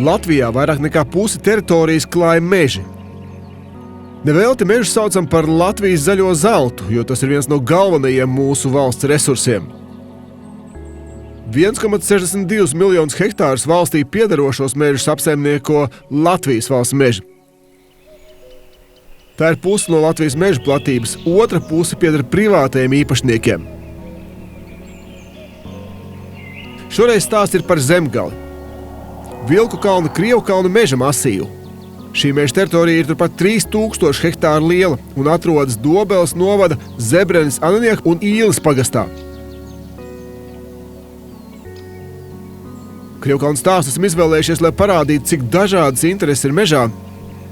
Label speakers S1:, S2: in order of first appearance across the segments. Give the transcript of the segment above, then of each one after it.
S1: Latvijā vairāk nekā pusi teritorijas klāja meži. Nevelti mežu saucam par Latvijas zaļo zeltu, jo tas ir viens no galvenajiem mūsu valsts resursiem. 1,62 miljonus hektārus valstī piederošos mežus apsaimnieko Latvijas valsts meži. Tā ir puse no Latvijas meža platības, otra puse pieder privātajiem īpašniekiem. Šoreiz stāsts ir par Zemgali. Vilku kalna Krievu kalnu meža masīvu. Šī meža teritorija ir turpat 3000 hektāru liela un atrodas Dobeles novada Zebrenes, Ananieku un Īles pagastā. Krievkalnu stāstu esam izvēlējušies, lai parādītu, cik dažādas intereses ir mežā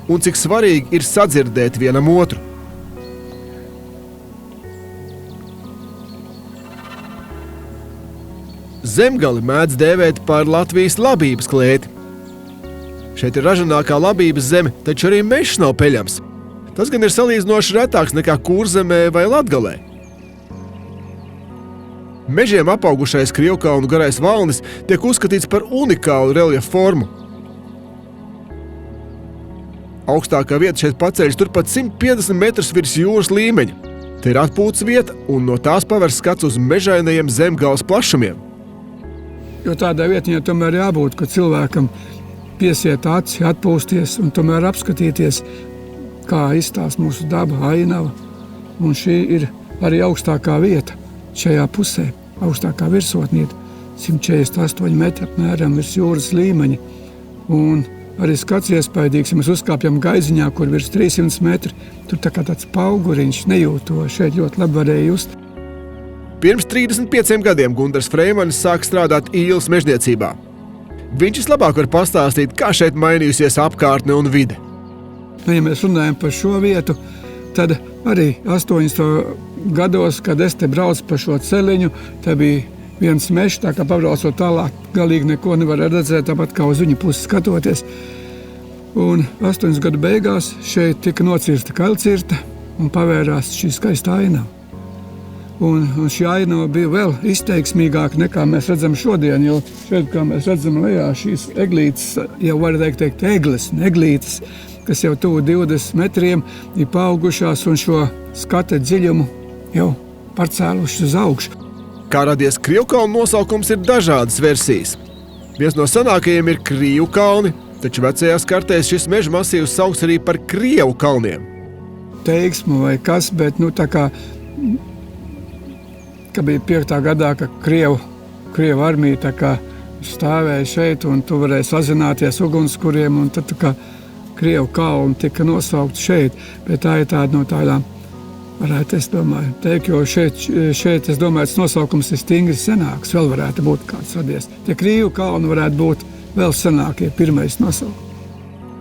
S1: un cik svarīgi ir sadzirdēt vienam otru. Zemgali mēdz dēvēt par Latvijas labības klēti. Šeit ir ražanākā labības zeme, taču arī mežs nav peļams. Tas gan ir salīdzinoši retāks nekā Kurzemē vai Latgalē. Mežiem apaugušais Krievkalnu garais valnis tiek uzskatīts par unikālu reljefu formu. Augstākā vieta šeit paceļas turpat 150 metrus virs jūras līmeņa. Te ir atpūtas vieta un no tās paver skats uz mežainajiem Zemgales plašumiem.
S2: Jo tādai vietiņai tomēr jābūt, ka cilvēkam piesiet aci, atpūsties un tomēr apskatīties, kā izstāsta mūsu daba, ainava. Un šī ir arī augstākā vieta šajā pusē, augstākā virsotnīte, 148 metri apmēram virs jūras līmeņa. Un arī skats iespaidīgs, ja mēs uzkāpjam gaiziņā, kur virs 300 metri, tur tā kā tāds pauguriņš, nejūt to, šeit ļoti labi varēja just.
S1: Pirms 35 gadiem Gundars Freimanis sāk strādāt Īles mežniecībā. Viņš vislabāk var pastāstīt, kā šeit mainījusies apkārtne un vide.
S2: Ja mēs runājam par šo vietu, tad arī 80. gados, kad es te braucu pa šo celiņu, te bija viens mežs, tā kā pabraucot tālāk, galīgi neko nevar redzēt, tāpat kā uz viņu pusi skatoties. Un 80 gadu beigās šeit tika nocirsta kaļcirta un pavērās šī skaista ainava. Un šī ainava bija vēl izteiksmīgāka nekā mēs redzam šodien, jo šeit, kā mēs redzam lejā, šīs eglītes, jau var teikt eglītes, kas jau tuvu 20 metriem ir paaugušās un šo skata dziļumu jau parcēluši uz augšu.
S1: Kā radies Krievkalnu nosaukums, ir dažādas versijas. Viens no senākajiem ir Krievu kalni, taču vecajās kartēs šis meža masīvs sauks arī par Krievu kalniem.
S2: Teiksmu vai kas, bet tā kā bija 5. gadā, ka Krievu armija tā kā stāvēja šeit un tu varēji sazināties ugunskuriem un tad tā kā Krievu kalni tika nosaukt šeit, bet tā ir tāda no tādām, varētu es domāju, teikt, jo šeit es domāju, tas nosaukums ir stingri senāks, vēl varētu būt kāds radies. Tie Krievu kalni varētu būt vēl senākie, pirmais nosaukums.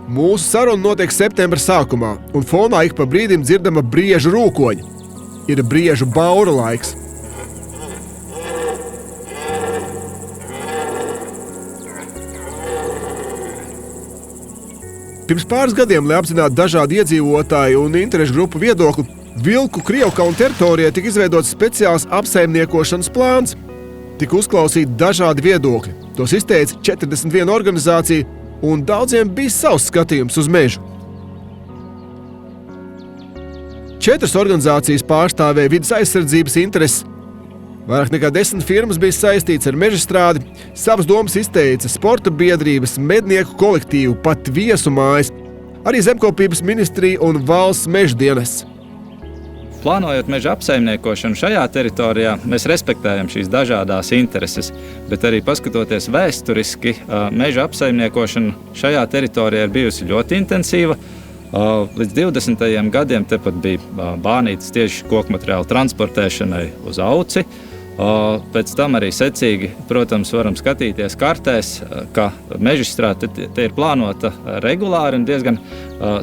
S1: Mūsu saruna notiek septembra sākumā, un fonā ik pa brīdim dzirdama briežu rūkoņa. Ir briežu baura laiks. Pirms pāris gadiem, lai apzinātu dažādu iedzīvotāju un interešu grupu viedokli, Vilku Krievkalnu teritorijā tika izveidots speciāls apsaimniekošanas plāns. Tika uzklausīti dažādi viedokļi. Tos izteica 41 organizācija, un daudziem bija savs skatījums uz mežu. 4 organizācijas pārstāvēja vides aizsardzības intereses. Vairāk nekā 10 firmas bija saistīts ar mežastrādi, savas domas izteica sporta biedrības, mednieku kolektīvu, pat viesu mājas, arī zemkopības ministrija un valsts meža dienests.
S3: Plānojot meža apsaimniekošanu šajā teritorijā, mēs respektējam šīs dažādās intereses, bet arī paskatoties vēsturiski, meža apsaimniekošana šajā teritorijā ir bijusi ļoti intensīva. Līdz 20. gadiem tepat bija bānītas tieši kokmateriālu transportēšanai uz Auci. Pēc tam arī secīgi, protams, varam skatīties kartēs, ka mežastrāde te ir plānota regulāri un diezgan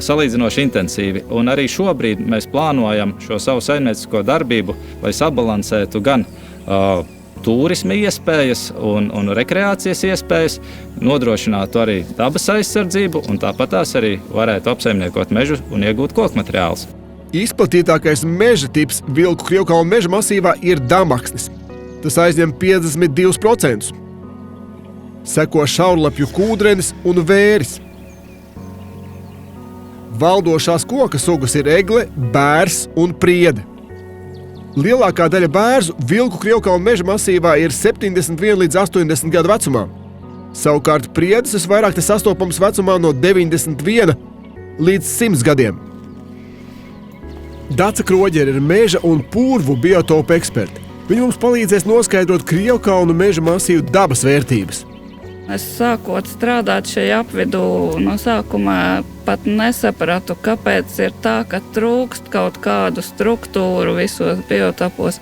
S3: salīdzinoši intensīvi. Un arī šobrīd mēs plānojam šo savu saimniecisko darbību, lai sabalansētu gan turisma iespējas un rekreācijas iespējas, nodrošinātu arī dabas aizsardzību un tāpat tās arī varētu apsaimniekot mežu un iegūt kokmateriālus.
S1: Izplatītākais meža tips Vilku Krievkalnu meža masīvā ir damaksnis. Tas aizņem 52%. Seko šaurlapju kūdrenis un vēris. Valdošās koka sugas ir egle, bērs un priede. Lielākā daļa bērzu Vilku Krievkalnu meža masīvā ir 71 līdz 80 gadu vecumā. Savukārt priedes visvairāk te sastopams vecumā no 91 līdz 100 gadiem. Dace Kroģere ir meža un purvu biotopu eksperti. Viņi mums palīdzēs noskaidrot Krievkalnu meža masīvu dabas vērtības.
S4: Es sākot strādāt šajā apvidū, no sākuma pat nesapratu, kāpēc ir tā, ka trūkst kaut kādu struktūru visos biotopos.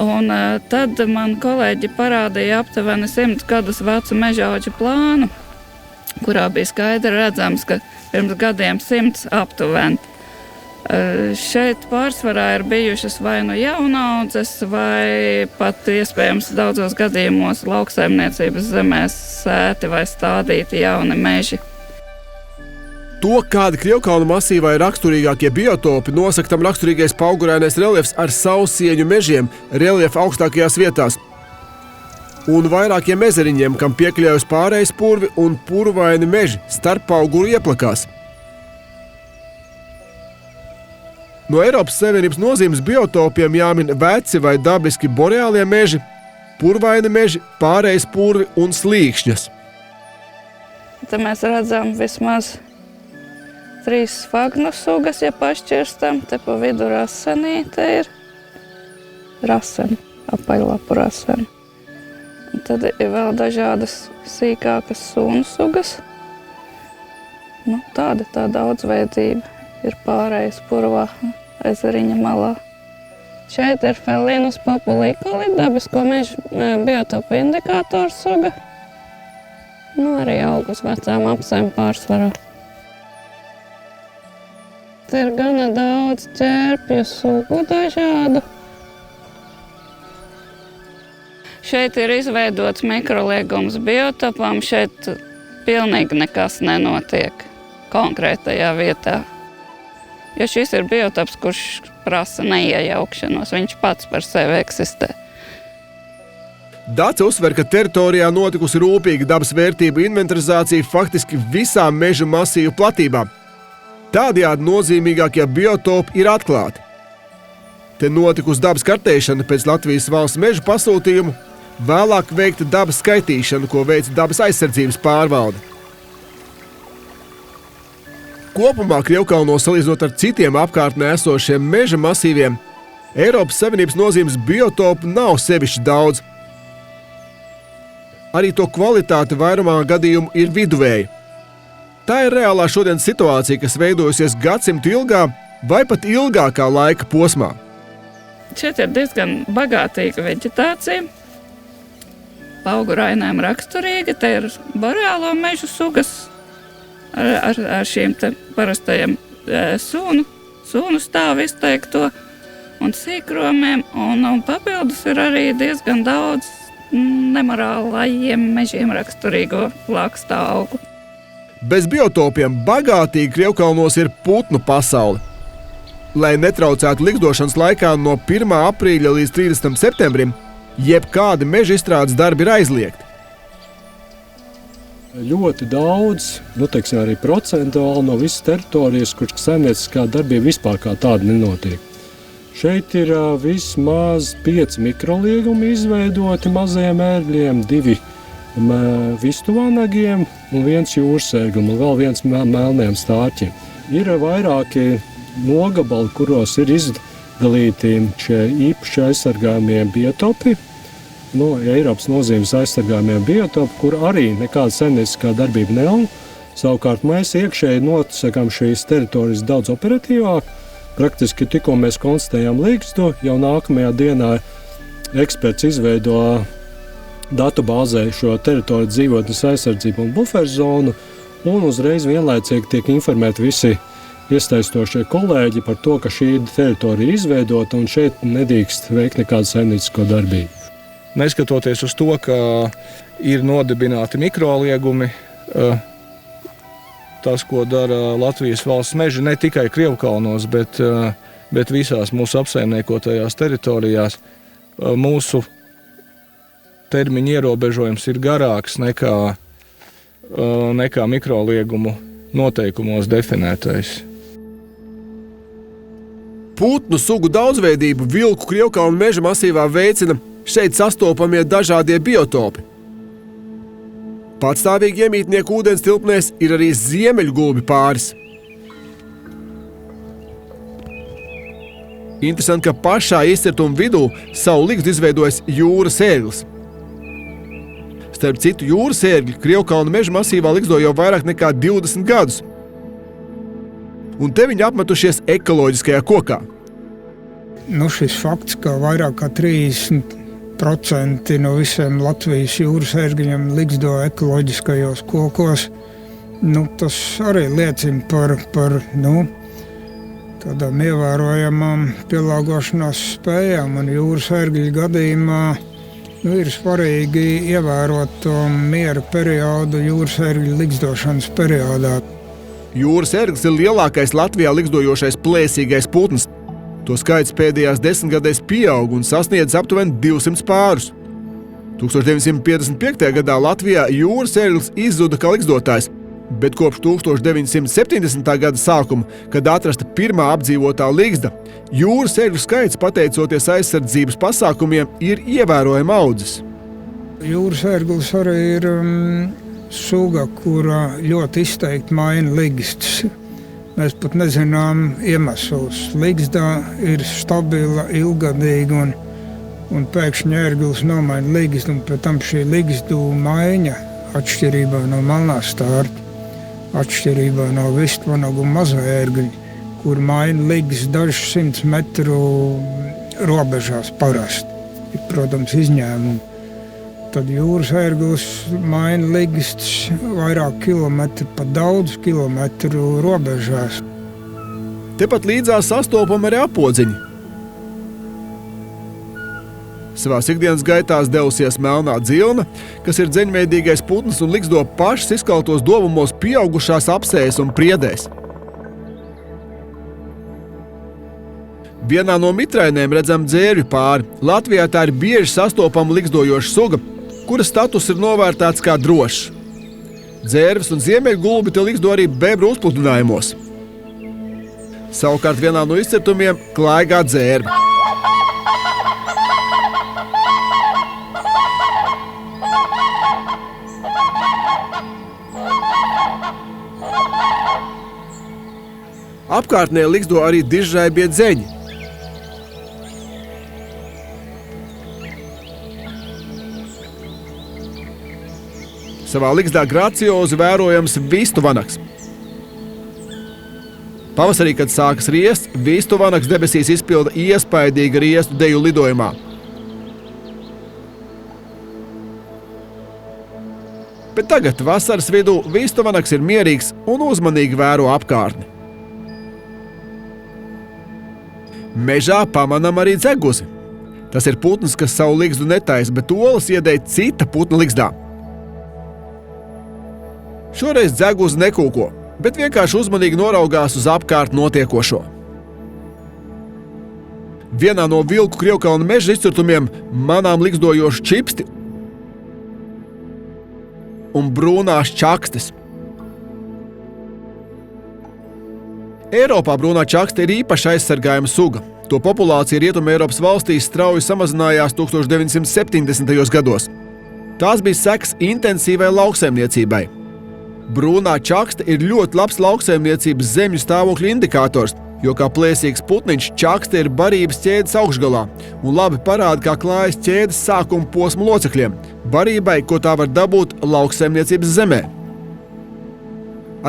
S4: Un tad man kolēģi parādīja aptuveni 100 gadus vecu mežaudžu plānu, kurā bija skaidri redzams, ka pirms gadiem 100 aptuveni. Šeit pārsvarā ir bijušas vai nu jaunaudzes, vai pat iespējams daudzos gadījumos lauksaimniecības zemēs sēti vai stādīti jauni meži.
S1: To, kādi Krievkalnu masīvā ir raksturīgākie biotopi, nosaka tam raksturīgais paugurainais reliefs ar sausieņu mežiem reliefa augstākajās vietās un vairākiem ezeriņiem, kam piekļaujas pārējais purvi un purvaini meži starpauguru ieplakās. No Eiropas Savienības nozīmes biotopiem jāmin veci vai dabiski boreālie meži, purvaini meži, pārējais purvi un slīkšņas.
S4: Te mēs redzam vismaz 3 sfagnu sugas, ja pašķirstam. Te pa vidu rasenīte ir rasena, apaļlapu rasena. Un tad ir vēl dažādas sīkākas sūnu sugas. Tā daudzveidība ir pārējais purvā ezeriņa malā. Šeit ir Felinus populiculi, dabisko mežu biotopu indikātoru suga. Arī augus vecām apsēm pārsvarā. Te ir gana daudz ķērpju sugu dažādu. Šeit ir izveidots mikroliegums biotopam, šeit pilnīgi nekas nenotiek konkrētajā vietā. Jo šis ir biotops, kurš prasa neiejaukšanos, viņš pats par sevi eksistē.
S1: Dace uzsver, ka teritorijā notikusi rūpīga dabas vērtību inventarizācija faktiski visām meža masīvu platībā. Tādējādi nozīmīgākie biotopi ir atklāti. Te notikusi dabas kartēšana pēc Latvijas valsts meža pasūtījumu, vēlāk veikta dabas skaitīšana, ko veica dabas aizsardzības pārvalde. Kopumā Krievkalnos, salīdzinot ar citiem apkārtnē esošiem meža masīviem, Eiropas Savienības nozīmes biotopu nav sevišķi daudz. Arī to kvalitāte vairumā gadījumu ir viduvēja. Tā ir reālā šodienas situācija, kas veidojusies gadsimtu ilgā vai pat ilgākā laika posmā.
S4: Šeit ir diezgan bagātīga veģetācija, paugurainēm raksturīga. Te ir boreālo mežu sugas ar šīm te parastajiem sūnu stāvu izteikto un sīkromiem, un papildus ir arī diezgan daudz nemorālajiem mežiem raksturīgo lakstā augu.
S1: Bez biotopiem bagātīgi Krievkalnos ir putnu pasaule. Lai netraucētu likdošanas laikā no 1. aprīļa līdz 30. septembrim, jebkādi meža izstrādes darbi ir aizliegti.
S5: Ļoti daudz, arī procentuāli no visas teritorijas, kur saimnieciskā darbība vispār kā tāda nenotiek. Šeit ir vismaz 5 mikroliegumi izveidoti mazajiem ērgļiem, 2 vistuvānagiem un 1 jūrsēglim un vēl 1 melniem stārķiem. Ir vairāki nogabali, kuros ir izdalīti šie īpaši aizsargājumie biotopi, Eiropas nozīmes aizsargājumiem biotopi, kur arī nekāda saimnieciskā darbība nav. Savukārt mēs iekšēji nosakām šīs teritorijas daudz operatīvāk. Praktiski tikko mēs konstatējām līgstu, jau nākamajā dienā eksperts izveido datubāzē šo teritoriju dzīvotnes aizsardzību un buferzonu, un uzreiz vienlaicīgi tiek informēti visi iesaistošie kolēģi par to, ka šī teritorija ir izveidota un šeit nedrīkst veikt nekādu saimniecisko darbību.
S6: Neskatoties uz to, ka ir nodibināti mikroliegumi, tas, ko dara Latvijas valsts meži, ne tikai Krievkalnos, bet visās mūsu apsaimniekotajās teritorijās, mūsu termiņa ierobežojums ir garāks nekā mikroliegumu noteikumos definētais.
S1: Putnu sugu daudzveidību vilku Krievkalnu meža masīvā veicina šeit sastopamie dažādie biotopi. Patstāvīgi iemītnieku ūdens tilpnēs ir arī ziemeļgulbi pāris. Interesanti, ka pašā izcirtuma vidū savu ligzdu izveidojas jūras ērglis. Starp citu, jūras ērgļi Krievkalnu meža masīvā ligzdo jau vairāk nekā 20 gadus. Un te viņi apmetušies ekoloģiskajā kokā.
S7: Šis fakts, ka vairāk kā 30% no visiem Latvijas jūras ērgļiem ligzdo ekoloģiskajos kokos, tas arī liecina par tādām ievērojamām pielāgošanās spējām. Un jūras ērgļu gadījumā ir svarīgi ievērot to miera periodu jūras ērgļu ligzdošanas periodā.
S1: Jūras ērglis ir lielākais Latvijā ligzdojošais plēsīgais putns. To skaits pēdējās 10 gadēs pieaug un sasniedz aptuveni 200 pārus. 1955. gadā Latvijā jūras ērglis izzuda kā ligzdotājs, bet kopš 1970. gada sākuma, kad atrasta pirmā apdzīvotā ligzda, jūras ērgļu skaits, pateicoties aizsardzības pasākumiem, ir ievērojami audzis.
S7: Jūras ērglis arī ir suga, kura ļoti izteikti maina ligstus. Mēs pat nezinām iemeslus. Ligzda ir stabila, ilgadīga un pēkšņi ērglis nomaina ligzdu, un pēc tam šī ligzdu maiņa, atšķirībā no melnā stārta, atšķirībā no vistvanagu mazā ērgļa, kur maina ligzdu dažus 100 metru robežās parasti. Ir, protams, izņēmumi. Tad jūras ērglis maina ligstus vairāk kilometru, pat daudz kilometru robežās.
S1: Tepat līdzās sastopam arī apodziņi. Savās ikdienas gaitās devusies melnā dzilna, kas ir dzeņveidīgais putns un ligzdo pašas izkaltos dobumos pieaugušās apsējas un priedēs. Vienā no mitrainēm redzam dzērvju pāri. Latvijā tā ir bieži sastopama ligzdojoša suga, kuras status ir novērtēts kā drošs. Dzērves un ziemeļgulbi te ligzdo arī bebru uzpludinājumos. Savukārt vienā no izcirtumiem klaigā dzērve. Apkārtnē ligzdo arī dižraibie dzeņi. Savā ligzdā graciozi vērojams vistu vanaks. Pavasarī, kad sākas riests, vistu vanaks debesīs izpilda iespaidīga riestu deju lidojumā. Bet tagad, vasaras vidū, vistu vanaks ir mierīgs un uzmanīgi vēro apkārtni. Mežā pamanam arī dzeguzi. Tas ir putns, kas savu ligzdu netaisa, bet olas iedēj cita putna ligzdā. Šoreiz dzeguzi nekūko, bet vienkārši uzmanīgi noraugās uz apkārt notiekošo. Vienā no vilku Krievkalna meža izcirtumiem manām ligzdojošu čipsti un brūnās čakstes. Eiropā brūnā čakste ir īpaši aizsargājama suga. To populācija Rietumē Eiropas valstīs strauji samazinājās 1970. gados. Tās bija sekas intensīvai lauksaimniecībai. Brūnā čakste ir ļoti labs lauksaimniecības zemju stāvokļa indikators, jo kā plēsīgs putniņš čakste ir barības ķēdes augšgalā un labi parāda, kā klājas ķēdes sākuma posmu locekļiem, barībai, ko tā var dabūt lauksaimniecības zemē.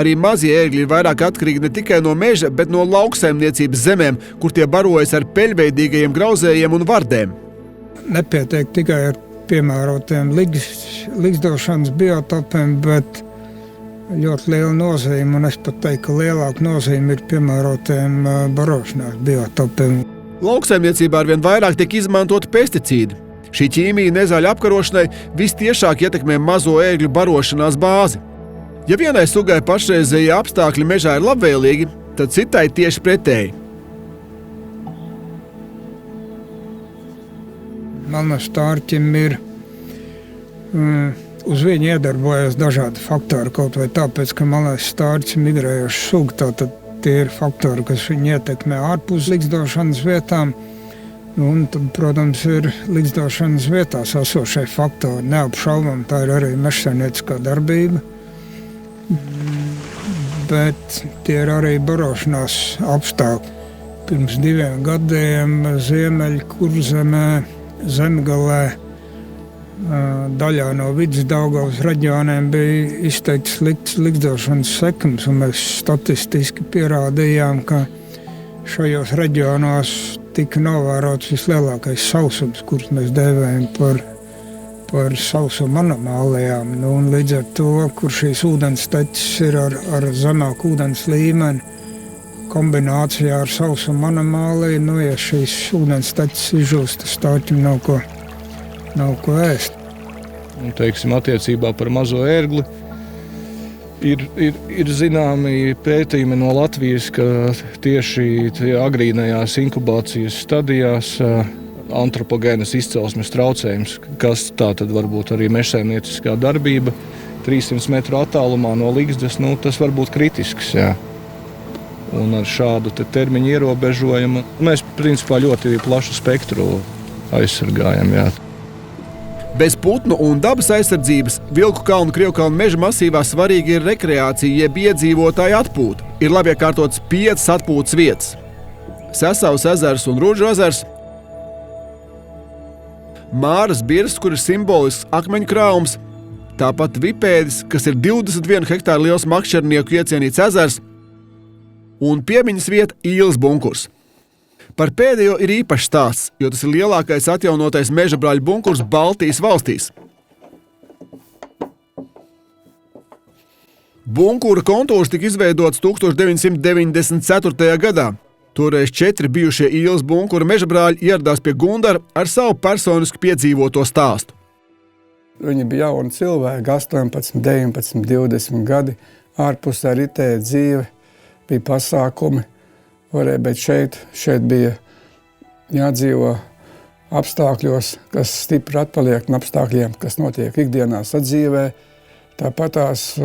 S1: Arī mazie ērgļi ir vairāk atkarīgi ne tikai no meža, bet no lauksaimniecības zemēm, kur tie barojas ar peļveidīgajiem grauzējiem un vardēm.
S7: Nepietiek tikai ar piemērotiem ligzdošanas biotopiem, bet ļoti liela nozīme, un es pat teiktu, ka lielāka nozīme ir piemērotiem barošanās biotopiem.
S1: Lauksaimniecībā arvien vairāk tiek izmantoti pesticīdi. Šī ķīmija nezaļu apkarošanai vistiešāk ietekmē mazo ērgļu barošanās bāzi. Ja vienai sugai pašreizējie apstākļi mežā ir labvēlīgi, tad citai tieši pretēji.
S7: Melnastārķim ir uz viņu iedarbojas dažādi faktori, kaut vai tāpēc, ka malais stārķis ir migrējošs suga, tātad tie ir faktori, kas viņu ietekmē ārpus ligzdošanas vietām. Un tad, protams, ir ligzdošanas vietās esošie faktori. Neapšaubām, tā ir arī mežsaimnieciskā darbība. Bet tie ir arī barošanās apstākļi. Pirms 2 gadiem Ziemeļkurzemē, Zemgalē, daļā no Vidusdaugavas reģioniem bija izteikts slikts ligzdošanas sekums, un mēs statistiski pierādījām, ka šajos reģionos tika novērots vislielākais sausums, kurus mēs dēvējam par sausuma anomālijām. Un līdz ar to, kur šīs ūdensteķis ir ar zemāku ūdens līmeni, kombinācijā ar sausuma anomāliju, ja šīs ūdensteķis izžūst, tas stārķim nav ko ēst.
S6: Un, teiksim, attiecībā par mazo ērgli ir zināmi pētījumi no Latvijas, ka tieši agrīnajās inkubācijas stadijās antropogēnas izcelsmes traucējums, kas tā tad var būt arī mežsaimnieciskā darbība, 300 metru attālumā no ligzdas, tas var būt kritisks, jā. Un ar šādu termiņu ierobežojumu mēs principā ļoti plašu spektru aizsargājam, jā.
S1: Bez putnu un dabas aizsardzības Vilku kalnu Krievkalnu meža masīvā svarīgi ir rekreācija, jeb iedzīvotāju atpūta. Ir labi iekārtotas 5 atpūtas vietas. Sesavas ezers un Rudžu ezers, Māras birs, kur ir simbolisks akmeņu krājums, tāpat Vipēdis, kas ir 21 hektāru liels makšķernieku iecienīts ezers, un piemiņas vieta Īles bunkurs. Par pēdējo ir īpašs stāsts, jo tas ir lielākais atjaunotais mežabrāļu bunkurs Baltijas valstīs. Bunkura kontūrs tika izveidots 1994. gadā. Toreiz 4 bijušie Īles bunkura mežabrāļi ieradās pie Gundara ar savu personisku piedzīvoto stāstu.
S2: Viņi bija jauni cilvēki, 18, 19, 20 gadi, ārpusē ritēja dzīve, bija pasākumi. Bet šeit bija jādzīvo apstākļos, kas stipri atpaliek no apstākļiem, kas notiek ikdienā sadzīvē. Tāpat tās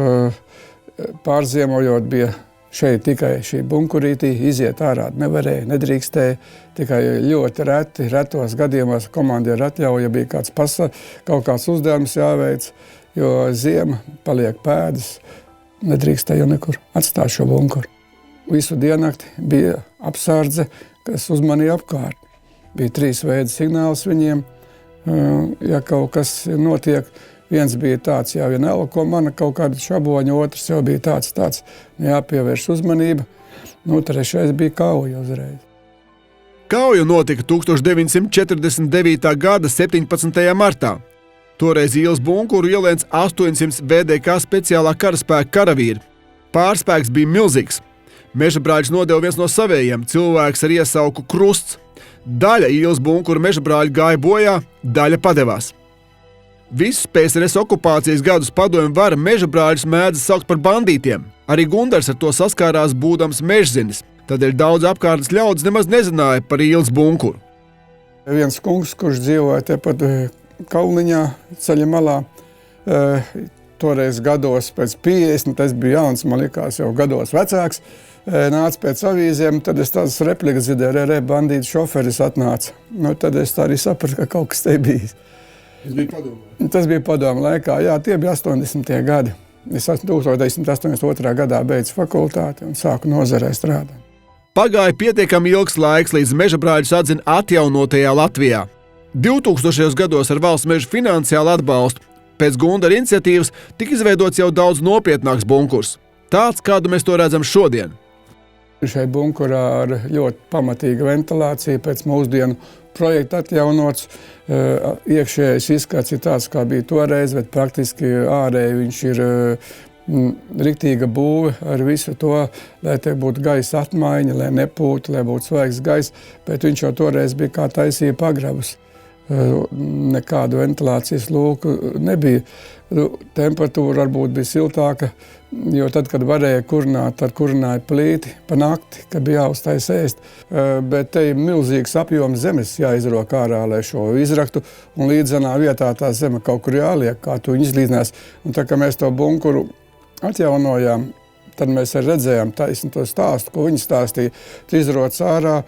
S2: pārziemojot bija šeit tikai šī bunkurītī, iziet ārā nevarēja, nedrīkstēja. Tikai ļoti retos gadījumos komandieri atļauja, bija kaut kāds uzdevums jāveic, jo ziema paliek pēdas, nedrīkstēja nekur atstāt šo bunkuru. Visu diennakti bija apsardze, kas uzmanīja apkārt. Bija 3 veidi signāls viņiem, ja kaut kas notiek. Viens bija tāds, ja elko mana kaut kāda šaboņa, otrs jau bija tāds, jāpievērš uzmanība. Trešais bija kauja uzreiz.
S1: Kauja notika 1949. gada 17. martā. Toreiz Īles bunkuru ielēns 800 VDK speciālā karaspēka karavīri. Pārspēks bija milzīgs. Mežabrāļus nodeva viens no savējiem, cilvēks ar iesauku Krusts. Daļa Īles bunkura mežabrāļu gāja bojā, daļa padevās. Visus PSRS okupācijas gadus padomju vara mežabrāļus mēdz saukt par bandītiem. Arī Gundars ar to saskārās būdams mežzinis. Tādēļ daudz apkārtnes ļaudis nemaz nezināja par Īles bunkuru.
S2: Viens kungs, kurš dzīvoja tepat Kalniņā, ceļa malā, toreiz gados pēc 50, tas bija jauns, man likās jau gados vecāks, nāca pēc avīzēm, tad es tādas replikas dzirdēju, bandītu šoferis atnāca. Tad es tā arī sapratu, ka kaut kas te bijis. Tas bija padomu laikā, jā, tie bija 80. gadi. Es 1982. gadā beidzu fakultāti un sāku nozarē strādāt.
S1: Pagāja pietiekami ilgs laiks, līdz mežabrāļus atzina atjaunotajā Latvijā. 2000. gados ar valsts meža finansiālu atbalstu pēc Gundara iniciatīvas tika izveidots jau daudz nopietnāks bunkurs. Tāds, kādu mēs to redzam šodien.
S2: Šai bunkurā ar ļoti pamatīgu ventilāciju pēc mūsdienu projekta atjaunots. Iekšējais izskats ir tāds, kā bija toreiz, bet praktiski ārēji viņš ir riktīga būve ar visu to, lai te būtu gaisa atmaiņa, lai nepūtu, lai būtu svaigs gaiss, bet viņš jau toreiz bija kā taisīja pagrabus. Nekādu ventilācijas lūku nebija. Temperatūra varbūt bija siltāka, Jo tad, kad varēja kurināt, tad kurināja plīti pa nakti, kad bija jāuztais ēst. Bet te ir milzīgs apjoms zemes jāizrok ārā, lai šo izraktu, un līdzenā vietā tā zeme kaut kur jāliek, kā tu viņu izlīdzinās. Un tā, kā mēs to bunkuru atjaunojām, tad mēs arī redzējām taisni to stāstu, ko viņi stāstīja. Tu izroc ārā,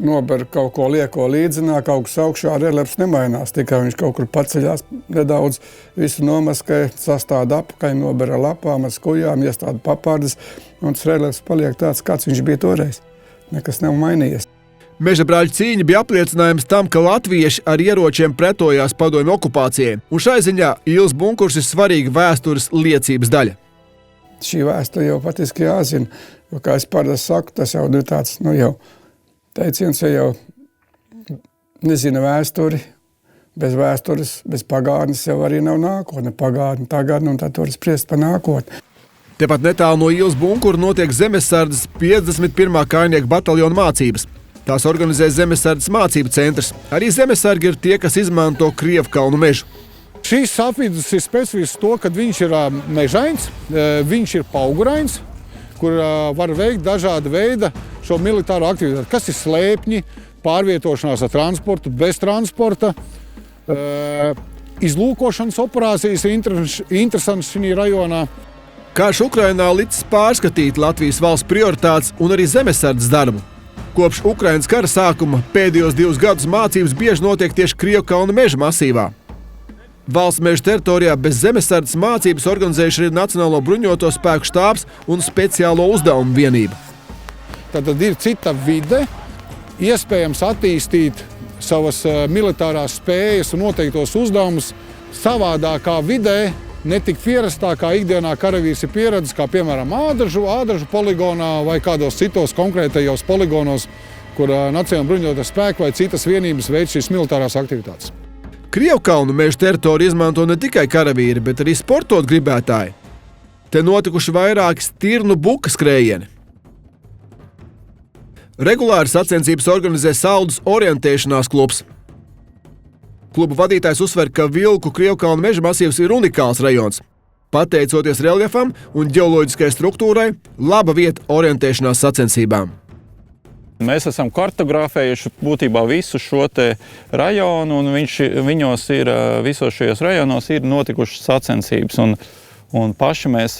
S2: nober kaut ko lieko līdzenā, kaut kas augšā, relefs nemainās, tikai viņš kaut kur paceļās nedaudz, visu nomaskē, sastāda apakaļ, nober ar lapām, ar skujām, iestāda papārdas, un tas relefs paliek tāds, kāds viņš bija toreiz. Nekas nav mainījies.
S1: Meža brāļu cīņa bija apliecinājums tam, ka latvieši ar ieročiem pretojās padomju okupācijai, un šai ziņā Īles bunkurs ir svarīga vēstures liecības daļa.
S2: Šī vēsture jau patiski jāzina, jo, kā es parasti saku, tas jau ir tāds, jau teiciens, ja jau nezina vēsturi, bez vēstures, bez pagātnes jau arī nav nākotne, pagātne, tagadne, un tad tur spriest par nākotni.
S1: Tepat netālu no Īles bunkura notiek Zemesardzes 51. kājnieku bataljona mācības. Tās organizē Zemesardzes mācību centrs. Arī zemesargi ir tie, kas izmanto Krievkalnu mežu.
S8: Šīs apvidus ir specifisks to, ka viņš ir mežains, viņš ir paugurains, kur var veikt dažāda veida šo militāro aktivitāti. Kas ir slēpņi, pārvietošanās ar transportu, bez transporta, izlūkošanas operācijas ir interesants šī rajonā.
S1: Karš Ukrainā licis pārskatīt Latvijas valsts prioritātes un arī zemesardzes darbu. Kopš Ukrainas kara sākuma pēdējos 2 gadus mācības bieži notiek tieši Krievkalna meža masīvā. Valsts meža teritorijā bez zemesardzes mācības organizējuši arī Nacionālo bruņoto spēku štābs un speciālo uzdevumu vienība.
S8: Tad ir cita vide, iespējams attīstīt savas militārās spējas un noteiktos uzdevumus savādākā vidē, netik pierastākā ikdienā karavīrs ir pieredzis, kā piemēram Ādažu poligonā vai kādos citos konkrētajos poligonos, kur Nacionālo bruņoto spēku vai citas vienības veic šīs militārās aktivitātes.
S1: Krievkalnu meža teritoriju izmanto ne tikai karavīri, bet arī sportot gribētāji. Te notikuši vairāki stirnu buka skrējieni. Regulāri sacensības organizē Saldus orientēšanās klubs. Kluba vadītājs uzsver, ka Vilku Krievkalnu meža masīvs ir unikāls rajons. Pateicoties reljefam un ģeoloģiskai struktūrai, laba vieta orientēšanās sacensībām.
S9: Mēs esam kartografējuši būtībā visu šo te rajonu, un visos šajos rajonos ir notikušas sacensības. Un paši mēs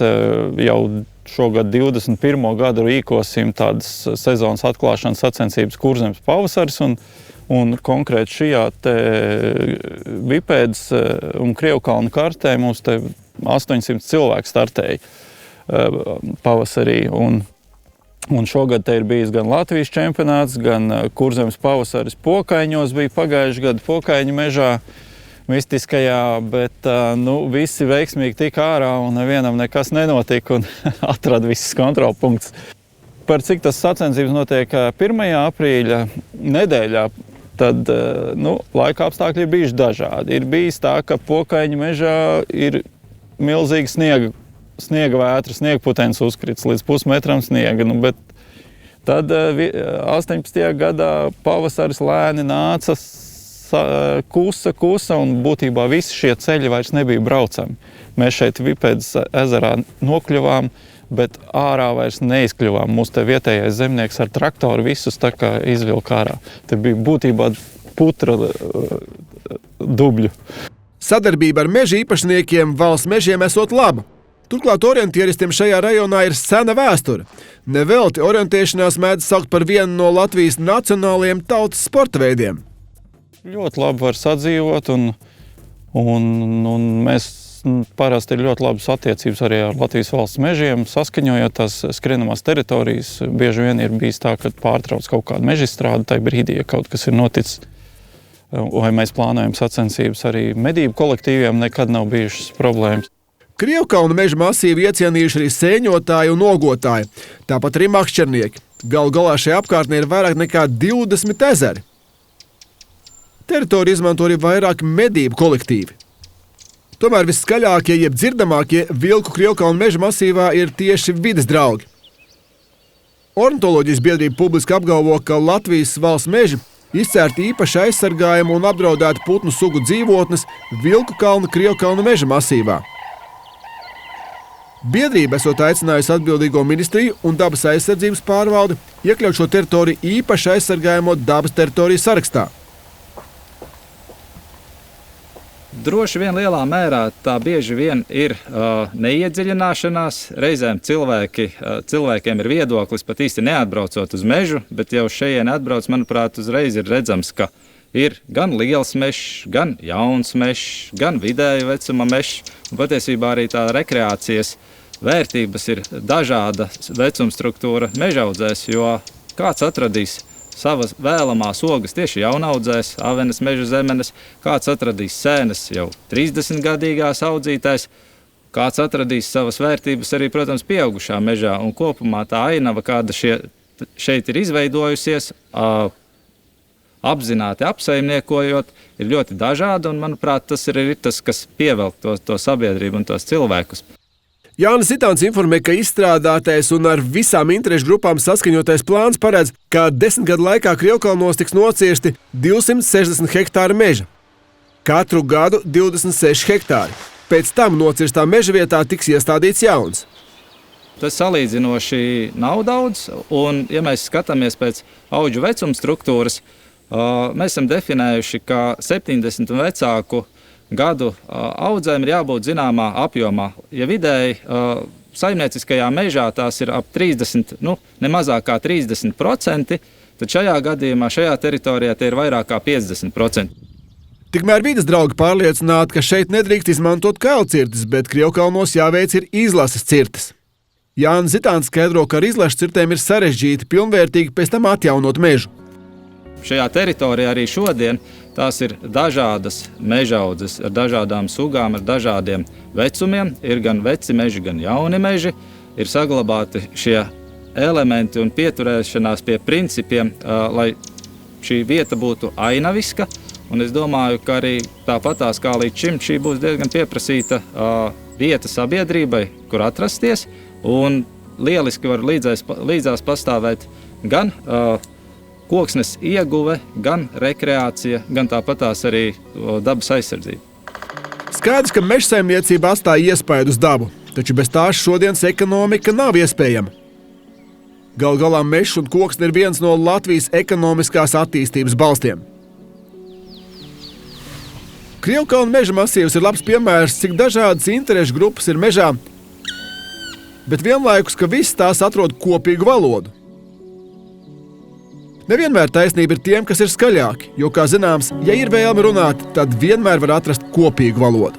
S9: jau šogad 21. gadu rīkosim tādas sezonas atklāšanas sacensības Kurzemes pavasaris, un konkrēti šajā te Vipēdas un Krievkalnu kartē mums te 800 cilvēku startēja pavasarī. Un šogad te ir bijis gan Latvijas čempionāts, gan Kurzemes pavasaris Pokaiņos bija pagājuši gadu Pokaiņu mežā mistiskajā, bet visi veiksmīgi tika ārā un nevienam nekas nenotika un atrada visas kontrolpunktus. Par cik tas sacensības notiek 1. aprīļa nedēļā, tad laika apstākļi ir bijuši dažādi. Ir bijis tā, ka Pokaiņu mežā ir milzīgi sniega vētra, sniegputens uzkrits līdz pusmetram sniega, bet tad 18. gadā pavasaris lēni nāca kusa, un būtībā visi šie ceļi vairs nebija braucami. Mēs šeit Vipēdas ezerā nokļuvām, bet ārā vairs neizkļuvām. Mūsu te vietējais zemnieks ar traktoru visus tā kā izvilka ārā. Te bija būtībā putra dubļu.
S1: Sadarbība ar meža īpašniekiem valsts mežiem esot laba. Turklāt orientieristiem šajā rajonā ir sena vēsture. Nevelti orientēšanās mēdz saukt par vienu no Latvijas nacionālajiem tautas sporta veidiem.
S9: Ļoti labi var sadzīvot, un mēs parasti ir ļoti labas attiecības arī ar Latvijas valsts mežiem, saskaņojot tās skrienamās teritorijas. Bieži vien ir bijis tā, ka pārtrauc kaut kādu mežizstrādi tajā brīdī, ja kaut kas ir noticis. Vai mēs plānojam sacensības arī medību kolektīviem, nekad nav bijušas problēmas.
S1: Krievkalnu meža masīvu iecienījuši arī sēņotāji un ogotāji, tāpat arī makšķernieki. Galu galā šajā apkārtnē ir vairāk nekā 20 ezeri. Teritoriju izmanto arī vairāki medību kolektīvi. Tomēr visskaļākie, jeb dzirdamākie Vilku Krievkalnu meža masīvā ir tieši vides draugi. Ornitoloģijas biedrība publiski apgalvo, ka Latvijas valsts meži izcērti īpaši aizsargājumu un apdraudētu putnu sugu dzīvotnes Vilku kalnu Krievkalnu meža masīvā. Biedrība esot aicinājusi atbildīgo ministriju un dabas aizsardzības pārvaldi iekļaut šo teritoriju īpaši aizsargājamo dabas teritoriju sarakstā.
S3: Droši vien lielā mērā tā bieži vien ir neiedziļināšanās. Reizēm cilvēkiem ir viedoklis pat īsti neatbraucot uz mežu, bet jau šeit atbrauc, manuprāt, uzreiz ir redzams, ka ir gan liels mežs, gan jauns mežs, gan vidēja vecuma mežs. Un patiesībā arī tā rekreācijas vērtības ir dažāda vecuma struktūra mežaudzēs, jo kāds atradīs savas vēlamās ogas tieši jaunaudzēs, avenes meža zemenes, kāds atradīs sēnes jau 30-gadīgās audzītājs, kāds atradīs savas vērtības arī, protams, pieaugušā mežā. Un kopumā tā ainava, kāda šeit ir izveidojusies, apzināti apsaimniekojot, ir ļoti dažāda, un, manuprāt, tas ir tas, kas pievelk to sabiedrību un tos cilvēkus.
S1: Jānis Zitāns informē, ka izstrādātais un ar visām interešu grupām saskaņotais plāns paredz, ka 10 gadu laikā Krievkalnos tiks nocirsti 260 hektāri meža. Katru gadu 26 hektāri. Pēc tam nocirstā meža vietā tiks iestādīts jauns.
S3: Tas salīdzinoši nav daudz, un, ja mēs skatāmies pēc audžu vecuma struktūras, mēs esam definējuši, ka 70 un vecāku gadu audzēm ir jābūt zināmā apjomā. Ja vidēji saimnieciskajā mežā tās ir ap 30, ne mazāk kā 30%, tad šajā gadījumā, šajā teritorijā tie ir vairāk kā 50%.
S1: Tikmēr vides draugi pārliecināti, ka šeit nedrīkst izmantot kailcirtes, bet Krievkalnos jāveic ir izlases cirtes. Jānis Zitāns skaidro, ka ar izlašu cirtēm ir sarežģīti pilnvērtīgi pēc tam atjaunot mežu.
S3: Šajā teritorijā arī šodien tās ir dažādas mežaudzes ar dažādām sugām, ar dažādiem vecumiem. Ir gan veci meži, gan jauni meži. Ir saglabāti šie elementi un pieturēšanās pie principiem, lai šī vieta būtu ainaviska. Un es domāju, ka arī tāpatās kā līdz šim šī būs diezgan pieprasīta vieta sabiedrībai, kur atrasties. Un lieliski var līdzās pastāvēt gan koksnes ieguve, gan rekreācija, gan tāpatās arī dabas aizsardzība.
S1: Skaidrs, ka mežsaimniecība atstāja iespaidu uz dabu, taču bez tās šodienas ekonomika nav iespējama. Galu galā mežs un koksne ir viens no Latvijas ekonomiskās attīstības balstiem. Krievkalnu meža masīvs ir labs piemērs, cik dažādas interešu grupas ir mežā, bet vienlaikus, ka viss tās atrod kopīgu valodu. Nevienmēr taisnība ir tiem, kas ir skaļāki, jo, kā zināms, ja ir vēlme runāt, tad vienmēr var atrast kopīgu valodu.